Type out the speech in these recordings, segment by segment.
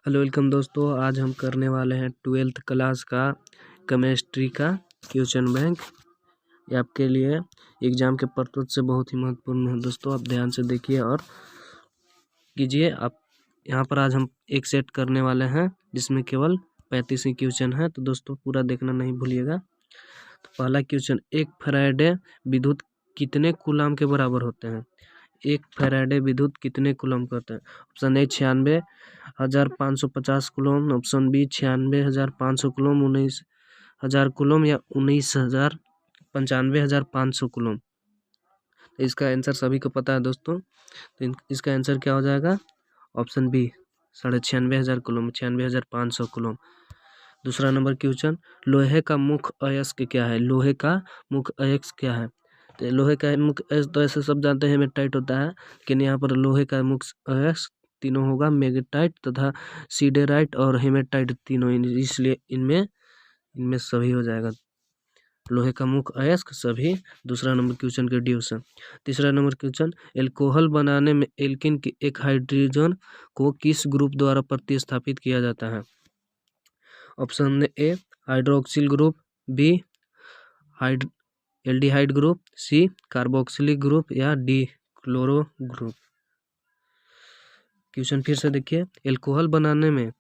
Hello welcome दोस्तों, आज हम करने वाले हैं 12th क्लास का केमिस्ट्री का क्वेश्चन बैंक। ये आपके लिए एग्जाम के पर्पज से बहुत ही महत्वपूर्ण है दोस्तों। आप ध्यान से देखिए और कीजिए। आप यहाँ पर आज हम एक सेट करने वाले हैं जिसमें केवल 35 ही क्वेश्चन है, तो दोस्तों पूरा देखना नहीं भूलिएगा। तो पहला क्वेश्चन, एक फैराडे विद्युत कितने कूलाम के बराबर होते हैं? एक फैराडे विद्युत कितने कूलम करते हैं? Option A 96,550 coulomb, option B 96,500 coulomb, 19,000 coulomb या 95,500 कूलम। तो इसका आंसर सभी को पता है दोस्तों, तो इसका आंसर क्या हो जाएगा? Option B 96,500 coulomb, 96,500 coulomb. दूसरा नंबर क्वेश्चन, लोहे का मुख्य अयस्क क्या है? लोहे का मुख्य अयस्क क्या है? तो लोहे का मुख्य अयस्क तो ऐसे सब जानते हैं हेमेटाइट होता है, लेकिन यहाँ पर लोहे का मुख्य अयस्क तीनों होगा, मैग्नेटाइट तथा सीडेराइट और हेमेटाइट तीनों, इसलिए इनमें सभी हो जाएगा। लोहे का मुख्य अयस्क सभी। दूसरा नंबर क्वेश्चन के ड्यूस है। तीसरा नंबर क्वेश्चन, एल्कोहल बनाने में एल्किन के एक हाइड्रोजन को किस ग्रुप द्वारा प्रतिस्थापित किया जाता है? Option A hydroxyl group, B aldehyde group, C carboxylic group या डी क्लोरो ग्रुप। क्वेश्चन फिर से देखिए, एल्कोहल बनाने में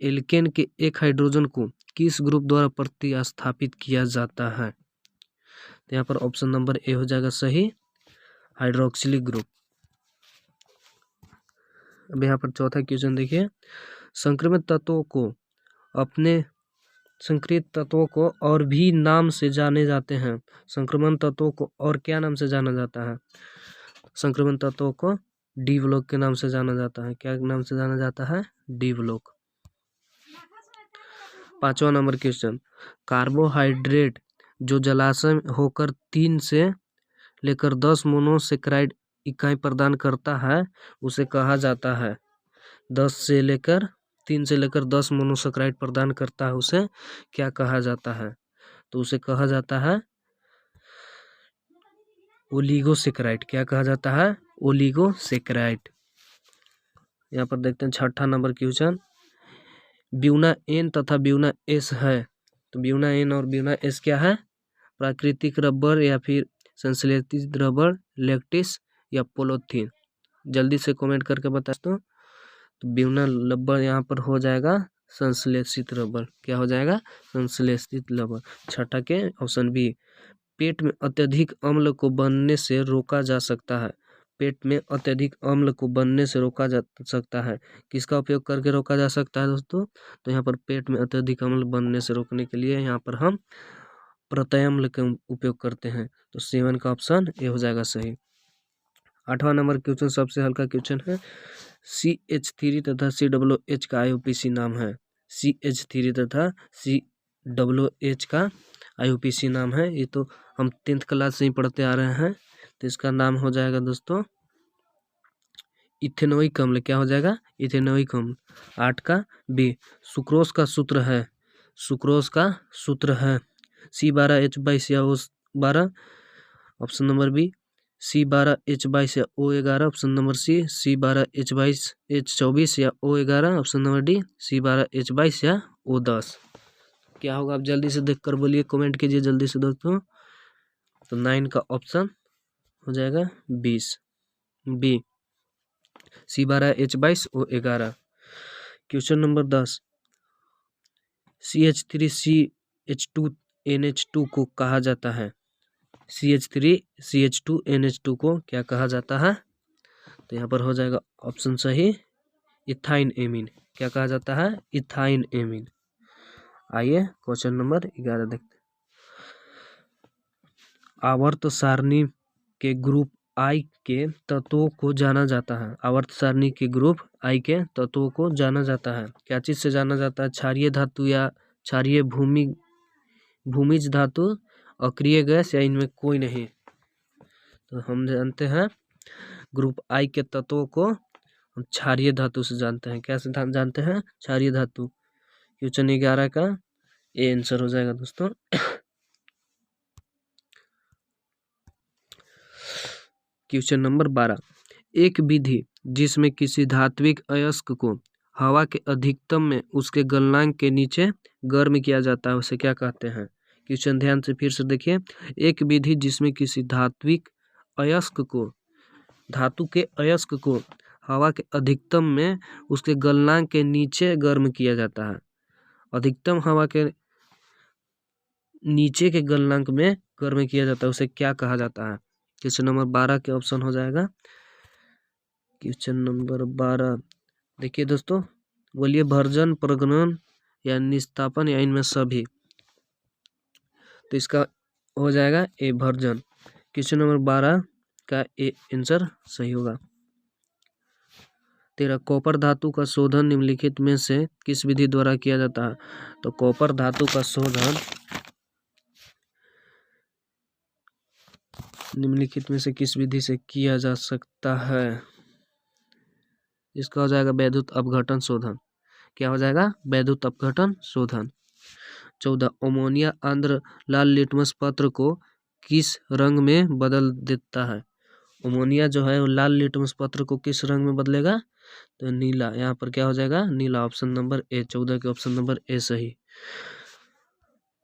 एल्केन के एक हाइड्रोजन को किस ग्रुप द्वारा प्रतिस्थापित किया जाता है? तो यहाँ पर ऑप्शन नंबर ए हो जाएगा सही, हाइड्रोक्सिलिक ग्रुप। अब यहाँ पर चौथा क्वेश्चन देखिए, संक्रमित तत्वों को और भी नाम से जाने जाते हैं। संक्रमण तत्वों को और क्या नाम से जाना जाता है? संक्रमण तत्वों को डी ब्लॉक के नाम से जाना जाता है। क्या नाम से जाना जाता है? D block. पांचवा नंबर क्वेश्चन, कार्बोहाइड्रेट जो जलाशय में होकर 3 से लेकर 10 मोनोसेक्राइड इकाई प्रदान करता है उसे कहा जाता है। 3 से लेकर 10 मोनोसेक्राइड प्रदान करता है, उसे क्या कहा जाता है? तो उसे कहा जाता है ओलिगोसेक्राइड। क्या कहा जाता है? ओलिगोसेक्राइड। यहाँ पर देखते हैं छठा नंबर क्वेश्चन, ब्यूना एन तथा ब्यूना एस है, तो ब्यूना एन और ब्यूना एस क्या है? प्राकृतिक रबर या फिर संश्लेषित रबर, लैक्टिस या पोलोथीन। जल्दी से कमेंट करके बता दो। तो ब्यूना रबर यहाँ पर हो जाएगा संश्लेषित रबर। क्या हो जाएगा? संश्लेषित रबर। छठा के ऑप्शन बी, पेट में अत्यधिक अम्ल को बनने से रोका जा सकता है। पेट में अत्यधिक अम्ल को बनने से रोका जा सकता है, किसका उपयोग करके रोका जा सकता है दोस्तों? तो यहाँ पर पेट में अत्यधिक अम्ल बनने से रोकने के लिए यहाँ पर हम प्रत्यम्ल का उपयोग करते हैं। तो 7 का ऑप्शन ए हो जाएगा सही। आठवां नंबर क्वेश्चन सबसे हल्का क्वेश्चन है, CH3 तथा COOH का IUPAC नाम है। CH3 तथा COOH का IUPAC नाम है। ये तो हम 10th क्लास से ही पढ़ते आ रहे हैं। तो इसका नाम हो जाएगा दोस्तों इथेनोइक अम्ल। क्या हो जाएगा? इथेनोइक अम्ल। 8 का बी, सुक्रोज का सूत्र है C12H22 या O12। Option number B C12H22 या O11। Option number C C12H22H24 या O11। Option number D C12H22 या O10। क्या होगा? आप जल्दी से देखकर बोलिए, कमेंट कीजिए जल्दी से दोस्तों। तो 9 का ऑप्शन हो जाएगा 20 B C12H22 O11। Question number 10, CH3CH2NH2 को कहा जाता है। CH3CH2NH2 को क्या कहा जाता है? तो यहाँ पर हो जाएगा ऑप्शन सही, इथाइन एमीन। क्या कहा जाता है? Ethyne amine. आइए क्वेश्चन नंबर 11 देखते हैं। आवर्त सारणी के ग्रुप आई के तत्वों को जाना जाता है। आवर्त सारणी के ग्रुप आई के तत्वों को जाना जाता है। क्या चीज से जाना जाता है? क्षारीय धातु या क्षारीय भूमिज धातु, अक्रिय गैस या इनमें कोई नहीं? तो हम जानते हैं ग्रुप आई के तत्वों को हम क्षारीय धातु से जानते हैं। क्या सिद्धांत जानते हैं? क्षारीय धातु। क्वेश्चन 11 का ए आंसर हो जाएगा दोस्तों। क्वेश्चन नंबर 12, एक विधि जिसमें किसी धात्विक अयस्क को हवा के अधिकतम में उसके गलनांक के नीचे गर्म किया जाता है उसे क्या कहते हैं। क्वेश्चन ध्यान से फिर से देखिए। एक विधि जिसमें किसी धातु के अयस्क को हवा के अधिकतम में उसके गलनांक के नीचे गर्म किया जाता है। अधिकतम हवा के नीचे के गलनांक में गर्म किया जाता है उसे क्या कहा जाता है। क्वेश्चन नंबर 12 के ऑप्शन हो जाएगा। क्वेश्चन नंबर 12 देखिए दोस्तों, बोलिए भर्जन, प्रगणन या निस्तापन या इनमें सभी। तो इसका हो जाएगा ए भर्जन। क्वेश्चन नंबर 12 का ए आंसर सही होगा। 13 कॉपर धातु का शोधन निम्नलिखित में से किस विधि द्वारा किया जाता है। तो कॉपर धातु का शोधन निम्नलिखित में से किस विधि से किया जा सकता है। इसका हो जाएगा वैद्युत अपघटन शोधन। क्या हो जाएगा, वैद्युत अपघटन शोधन। 14 अमोनिया आंध्र लाल लिटमस पत्र को किस रंग में बदल देता है। अमोनिया जो है वो लाल लिटमस पत्र को किस रंग में बदलेगा, तो नीला। यहाँ पर क्या हो जाएगा, नीला। ऑप्शन नंबर ए, 14 के ऑप्शन नंबर ए सही।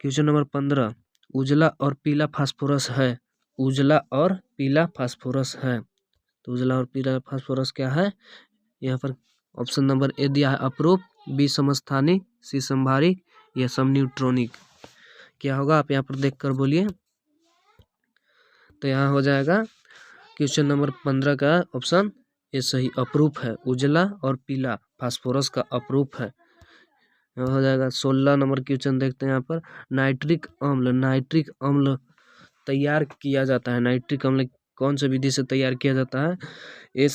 क्वेश्चन नंबर 15 उजला और पीला फास्फोरस है। उजला और पीला फास्फोरस है, तो उजला और पीला फास्फोरस क्या है। यहाँ पर ऑप्शन नंबर ए दिया है अपरूप, बी समस्थानिक, सी संभारिक या समन्यूट्रॉनिक। क्या होगा आप यहाँ पर देखकर बोलिए। तो यहाँ हो जाएगा क्वेश्चन नंबर 15 का ऑप्शन ए सही, अपरूप है। उजला और पीला फास्फोरस का अपरूप है। हो जाएगा 16 नंबर क्वेश्चन देखते हैं यहाँ पर। नाइट्रिक अम्ल तैयार किया जाता है। नाइट्रिक अम्ल कौन सी विधि से तैयार किया जाता है। ए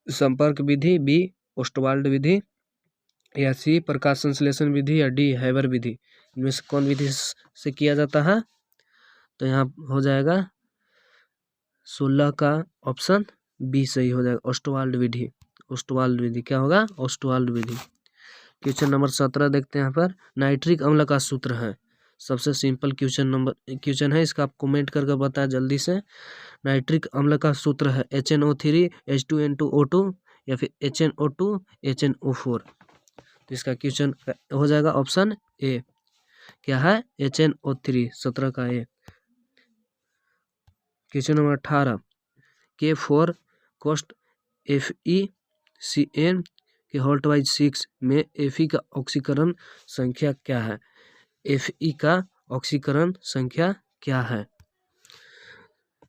संपर्क विधि, बी ओस्टवाल्ड विधि या सी प्रकाश संश्लेषण विधि या डी हैबर विधि। इनमें से कौन विधि से किया जाता है। तो यहाँ हो जाएगा 16 का ऑप्शन बी सही हो जाएगा, ओस्टवाल्ड विधि। ओस्टवाल्ड विधि क्या होगा, ओस्टवाल्ड विधि। क्वेश्चन नंबर 17 देखते हैं यहाँ पर। नाइट्रिक अम्ल का सूत्र है। सबसे सिंपल क्वेश्चन है, इसका आप कमेंट करके बताएं जल्दी से। नाइट्रिक अम्ल का सूत्र है HNO3 H2N2O2 या फिर HNO2 HNO4। तो इसका क्वेश्चन हो जाएगा ऑप्शन ए, क्या है, HNO3, 17 का ए। क्वेश्चन नंबर 18 K4 कोष्ट FeCN के होल्ट वाइज 6 में Fe का ऑक्सीकरण संख्या क्या है। Fe का ऑक्सीकरण संख्या क्या है।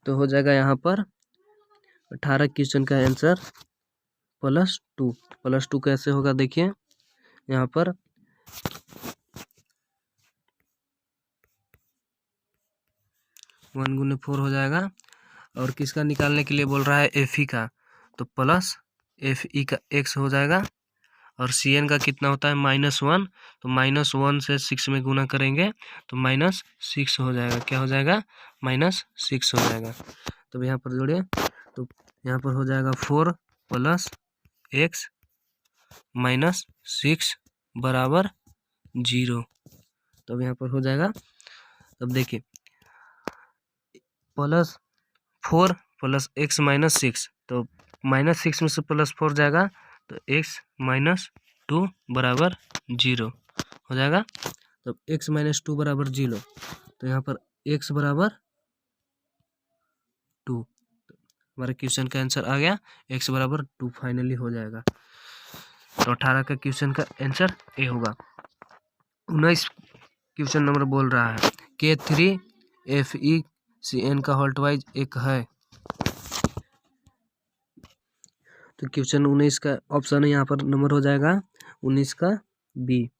तो हो जाएगा यहाँ पर 18 क्वेश्चन का आंसर +2। +2 कैसे होगा देखिए, यहाँ पर 1 × 4 हो जाएगा। और किसका निकालने के लिए बोल रहा है, Fe का, तो प्लस Fe का x हो जाएगा। और Cn का कितना होता है -1, तो -1 से 6 में गुना करेंगे तो -6 हो जाएगा। क्या हो जाएगा, -6 हो जाएगा। तो यहाँ पर जोड़िए, तो यहाँ पर हो जाएगा 4 + x -6 बराबर 0। तो यहाँ पर हो जाएगा, तब देखिए +4 + x -6, तो -6 में से +4 जाएगा तो x -2 बराबर 0 हो जाएगा। तो x -2 बराबर 0, तो यहाँ पर x बराबर 2। हमारे क्वेश्चन का आंसर आ गया, x बराबर 2 फाइनली हो जाएगा। तो 18 का क्वेश्चन का आंसर ए होगा। 19 क्वेश्चन नंबर बोल रहा है K3 FeCN का होल्ट वाइज 1 है। तो क्वेश्चन 19 का ऑप्शन है यहाँ पर नंबर हो जाएगा 19 का बी,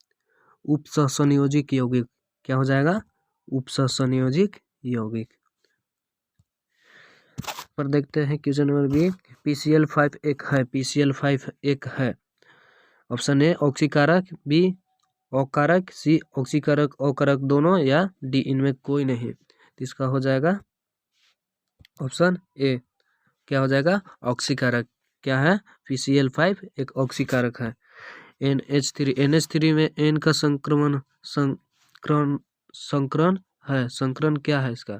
उपसंयोजिक यौगिक। क्या हो जाएगा, उपसंयोजिक यौगिक। पर देखते हैं क्वेश्चन नंबर बी, PCl5 एक है। PCl5 एक है। ऑप्शन ए ऑक्सीकारक, बी अकारक, सी ऑक्सीकारक अकारक दोनों या डी इनमें कोई नहीं। तो इसका हो जाएगा ऑप्शन ए, क्या हो जाएगा, ऑक्सीकारक। क्या है, PCl5 एक ऑक्सीकारक है। NH3 में N का संकरण है। संकरण क्या है इसका,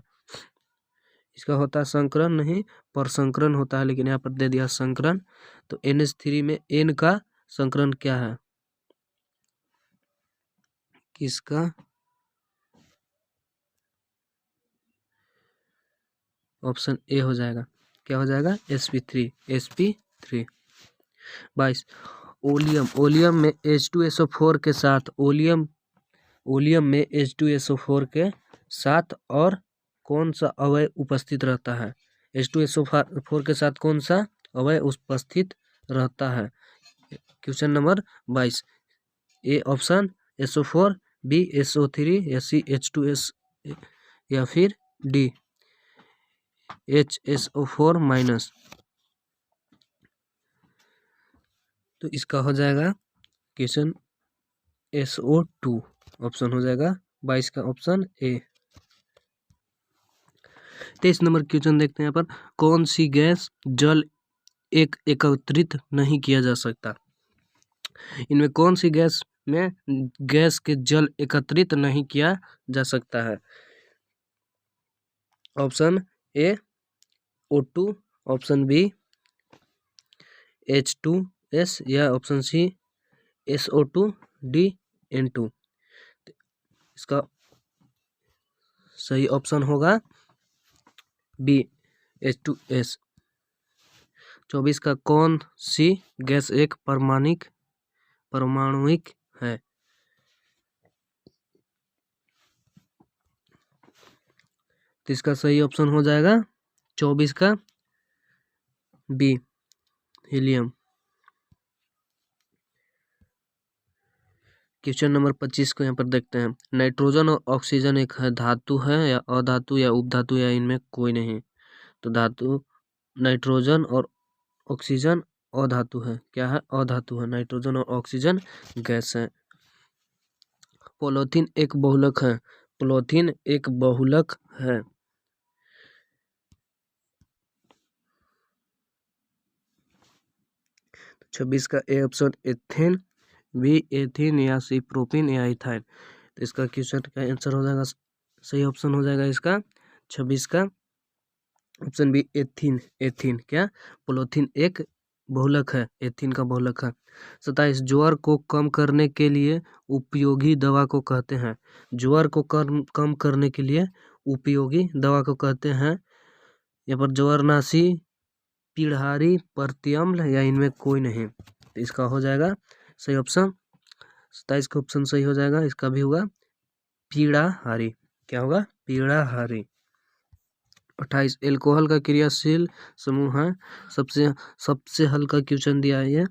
इसका होता है संकरण नहीं पर संकरण होता है, लेकिन यहाँ पर दे दिया संकरण। तो NH3 में N का संकरण क्या है? किसका? ऑप्शन ए हो जाएगा। क्या हो जाएगा? sp3। sp3। 22 ओलियम। ओलियम में H2SO4 के साथ ओलियम में H2SO4 के साथ और कौन सा अवयव उपस्थित रहता है? H2SO4 के साथ कौन सा अवयव उपस्थित रहता है? Question number 22। A option SO4, B SO3 या सी H2S या फिर डी HSO4 माइनस। तो इसका हो जाएगा क्वेश्चन SO2 ऑप्शन हो जाएगा 22 का ऑप्शन ए। 23 नंबर क्वेश्चन देखते हैं यहाँ पर। कौन सी गैस जल एकत्रित नहीं किया जा सकता? इनमें कौन सी गैस में गैस के जल एकत्रित नहीं किया जा सकता है? ऑप्शन ए O2, ऑप्शन बी H2S या option C SO2, D N2। इसका सही ऑप्शन होगा बी H2S। 24 का कौन सी गैस एक परमाणुिक है? तो इसका सही ऑप्शन हो जाएगा 24 का बी हीलियम। क्वेश्चन नंबर 25 को यहाँ पर देखते हैं। नाइट्रोजन और ऑक्सीजन एक है धातु है या अधातु या उपधातु या इनमें कोई नहीं? तो धातु नाइट्रोजन और ऑक्सीजन अधातु है। क्या है? अधातु है। नाइट्रोजन और ऑक्सीजन गैस है। पॉलीथीन एक बहुलक है। पॉलीथीन एक बहुलक है। 26 का A option ethane, B ethene या सी प्रोपीन या इथाइन। तो इसका क्वेश्चन का आंसर हो जाएगा, सही ऑप्शन हो जाएगा इसका 26 का ऑप्शन बी एथीन। एथीन क्या? पॉलीथीन एक बहुलक है। एथीन का बहुलक है। 27 ज्वर को कम करने के लिए उपयोगी दवा को कहते हैं। ज्वर को कम करने के लिए उपयोगी दवा को कहते हैं। यहाँ पर ज्वरनाशी, पीड़हारी, प्रतिअम्ल या इनमें कोई नहीं? तो इसका हो जाएगा सही ऑप्शन 27 का ऑप्शन सही हो जाएगा। इसका भी होगा पीड़ाहारी। क्या होगा? पीड़ाहारी। 28 एल्कोहल का क्रियाशील समूह है। सबसे हल्का क्वेश्चन दिया है ये,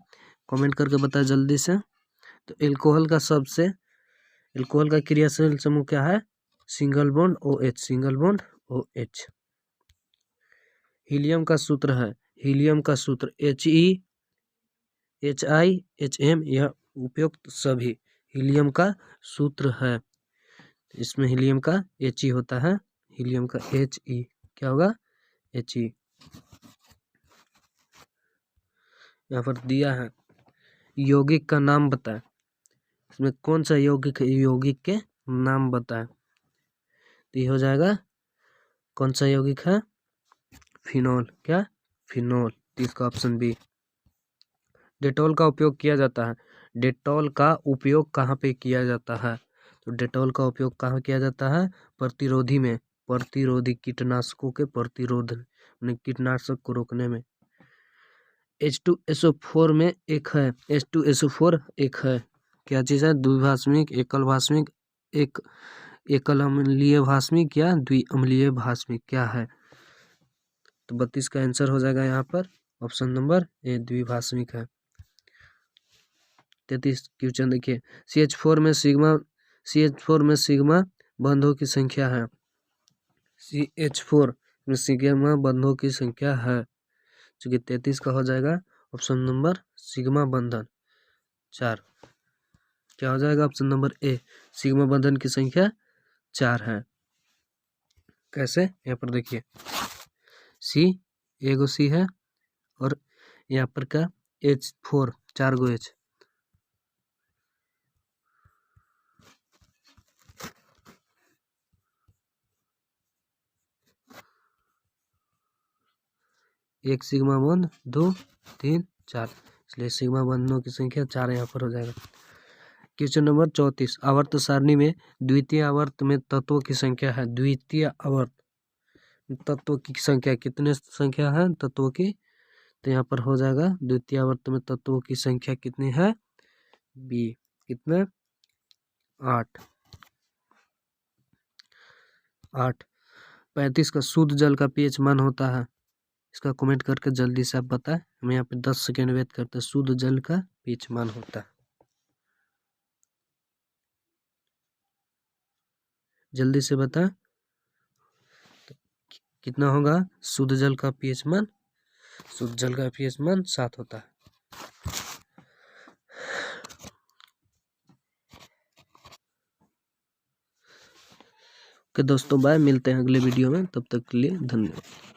कमेंट करके बताए जल्दी से। तो एल्कोहल का क्रियाशील समूह क्या है? Single bond OH। Single bond OH। Helium का सूत्र है। हीलियम का सूत्र HeHIHm यह उपयुक्त सभी हीलियम का सूत्र है। इसमें हीलियम का He होता है। हीलियम का He क्या होगा? He। यहाँ पर दिया है यौगिक का नाम बताएं। इसमें कौन सा यौगिक है? यौगिक के नाम बताएं। तो ये हो जाएगा कौन सा यौगिक है? फिनोल। क्या? फिनोल। इसका ऑप्शन बी। डेटॉल का उपयोग किया जाता है। डेटॉल का उपयोग कहाँ पे किया जाता है? तो डेटॉल का उपयोग कहाँ किया जाता है? प्रतिरोधी में। प्रतिरोधी कीटनाशकों के प्रतिरोध कीटनाशक को रोकने में। H2SO4 में एक है। H2SO4 एक है। क्या चीज़ है? द्विभाषमिक, एकल भाषमिक, एकल अम्लीय भाषमिक या द्विअम्लीय भाषमिक क्या है? तो 32 का आंसर हो जाएगा यहाँ पर ऑप्शन नंबर ए द्विभाषमिक है। 33 क्वेश्चन देखिए। CH4 में सिग्मा बंधों की संख्या है। CH4 में सिग्मा बंधों की संख्या है। चूंकि 33 का हो जाएगा ऑप्शन नंबर सिग्मा बंधन 4। क्या हो जाएगा? ऑप्शन नंबर ए सिग्मा बंधन की संख्या 4 है। कैसे? यहाँ पर देखिए सी एगो सी है और यहाँ पर का H4 4 गो H। एक सिग्मा बॉन्ड 2 3 4। इसलिए सिग्मा बंधनों की संख्या 4 यहाँ पर हो जाएगा। क्वेश्चन नंबर 34, आवर्त सारणी में द्वितीय आवर्त में तत्वों की संख्या है। द्वितीय आवर्त तत्वों की संख्या कितने संख्या है तत्वों की, तो यहाँ पर हो जाएगा द्वितीय आवर्त में तत्वों की संख्या कितनी है बी, कितने 8। 35 का शुद्ध जल का पीएच मान होता है, इसका कमेंट करके जल्दी से आप बताएं। हम यहाँ पे 10 सेकेंड वेट करते हैं। शुद्ध जल का पीएच मान होता है, जल्दी से बताएं कितना होगा शुद्ध जल का पीएच मान। शुद्ध जल का पीएच मान 7 होता है। ओके दोस्तों, बाय, मिलते हैं अगले वीडियो में, तब तक के लिए धन्यवाद।